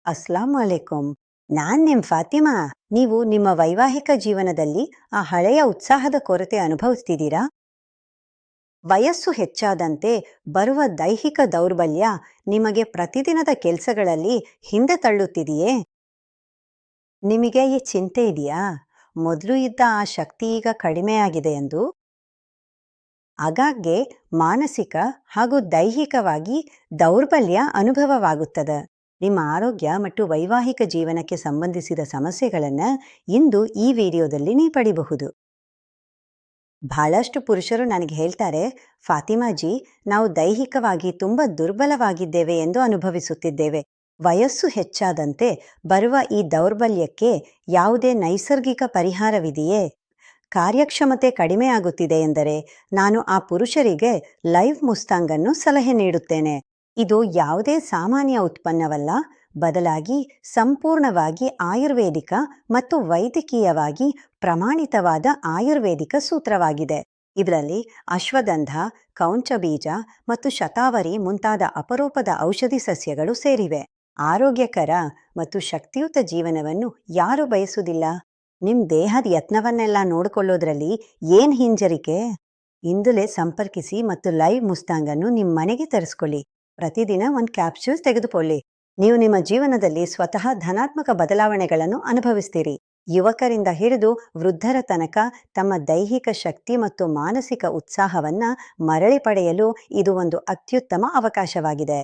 ಅಸ್ಲಾಂ ಅಲೈಕುಂ. ನಾನ್ ನಿಮ್ ಫಾತಿಮಾ. ನೀವು ನಿಮ್ಮ ವೈವಾಹಿಕ ಜೀವನದಲ್ಲಿ ಆ ಹಳೆಯ ಉತ್ಸಾಹದ ಕೊರತೆ ಅನುಭವಿಸ್ತಿದ್ದೀರಾ? ವಯಸ್ಸು ಹೆಚ್ಚಾದಂತೆ ಬರುವ ದೈಹಿಕ ದೌರ್ಬಲ್ಯ ನಿಮಗೆ ಪ್ರತಿದಿನದ ಕೆಲಸಗಳಲ್ಲಿ ಹಿಂದೆ ತಳ್ಳುತ್ತಿದೆಯೇ? ನಿಮಗೆ ಈ ಚಿಂತೆ ಇದೆಯಾ? ಮೊದಲು ಇದ್ದ ಆ ಶಕ್ತಿ ಈಗ ಕಡಿಮೆಯಾಗಿದೆ ಎಂದು? ಆಗಾಗ್ಗೆ ಮಾನಸಿಕ ಹಾಗೂ ದೈಹಿಕವಾಗಿ ದೌರ್ಬಲ್ಯ ಅನುಭವವಾಗುತ್ತದೆ. ನಿಮ್ಮ ಆರೋಗ್ಯ ಮತ್ತು ವೈವಾಹಿಕ ಜೀವನಕ್ಕೆ ಸಂಬಂಧಿಸಿದ ಸಮಸ್ಯೆಗಳನ್ನು ಇಂದು ಈ ವಿಡಿಯೋದಲ್ಲಿ ನೀವು ಪಡಿಬಹುದು. ಬಹಳಷ್ಟು ಪುರುಷರು ನನಗೆ ಹೇಳ್ತಾರೆ, ಫಾತಿಮಾಜಿ, ನಾವು ದೈಹಿಕವಾಗಿ ತುಂಬ ದುರ್ಬಲವಾಗಿದ್ದೇವೆ ಎಂದು ಅನುಭವಿಸುತ್ತಿದ್ದೇವೆ. ವಯಸ್ಸು ಹೆಚ್ಚಾದಂತೆ ಬರುವ ಈ ದೌರ್ಬಲ್ಯಕ್ಕೆ ಯಾವುದೇ ನೈಸರ್ಗಿಕ ಪರಿಹಾರವಿದೆಯೇ? ಕಾರ್ಯಕ್ಷಮತೆ ಕಡಿಮೆ ಆಗುತ್ತಿದೆ ಎಂದರೆ ನಾನು ಆ ಪುರುಷರಿಗೆ ಲೈವ್ ಮುಸ್ತಾಂಗನ್ನು ಸಲಹೆ ನೀಡುತ್ತೇನೆ. ಇದು ಯಾವುದೇ ಸಾಮಾನ್ಯ ಉತ್ಪನ್ನವಲ್ಲ, ಬದಲಾಗಿ ಸಂಪೂರ್ಣವಾಗಿ ಆಯುರ್ವೇದಿಕ ಮತ್ತು ವೈದ್ಯಕೀಯವಾಗಿ ಪ್ರಮಾಣಿತವಾದ ಆಯುರ್ವೇದಿಕ ಸೂತ್ರವಾಗಿದೆ. ಇದರಲ್ಲಿ ಅಶ್ವಗಂಧ, ಕೌಂಚ ಬೀಜ ಮತ್ತು ಶತಾವರಿ ಮುಂತಾದ ಅಪರೂಪದ ಔಷಧಿ ಸಸ್ಯಗಳು ಸೇರಿವೆ. ಆರೋಗ್ಯಕರ ಮತ್ತು ಶಕ್ತಿಯುತ ಜೀವನವನ್ನು ಯಾರು ಬಯಸುವುದಿಲ್ಲ? ನಿಮ್ಮ ದೇಹದ ಯತ್ನವನ್ನೆಲ್ಲ ನೋಡಿಕೊಳ್ಳೋದ್ರಲ್ಲಿ ಏನು ಹಿಂಜರಿಕೆ? ಇಂದಲೇ ಸಂಪರ್ಕಿಸಿ ಮತ್ತು ಲೈವ್ ಮುಸ್ತಾಂಗನ್ನು ನಿಮ್ಮ ಮನೆಗೆ ತರಿಸ್ಕೊಳ್ಳಿ. ಪ್ರತಿದಿನ ಒಂದು ಕ್ಯಾಪ್ಸೂಲ್ ತೆಗೆದುಕೊಳ್ಳಿ. ನೀವು ನಿಮ್ಮ ಜೀವನದಲ್ಲಿ ಸ್ವತಃ ಧನಾತ್ಮಕ ಬದಲಾವಣೆಗಳನ್ನು ಅನುಭವಿಸ್ತೀರಿ. ಯುವಕರಿಂದ ಹಿಡಿದು ವೃದ್ಧರ ತನಕ ತಮ್ಮ ದೈಹಿಕ ಶಕ್ತಿ ಮತ್ತು ಮಾನಸಿಕ ಉತ್ಸಾಹವನ್ನು ಮರಳಿ ಪಡೆಯಲು ಇದು ಒಂದು ಅತ್ಯುತ್ತಮ ಅವಕಾಶವಾಗಿದೆ.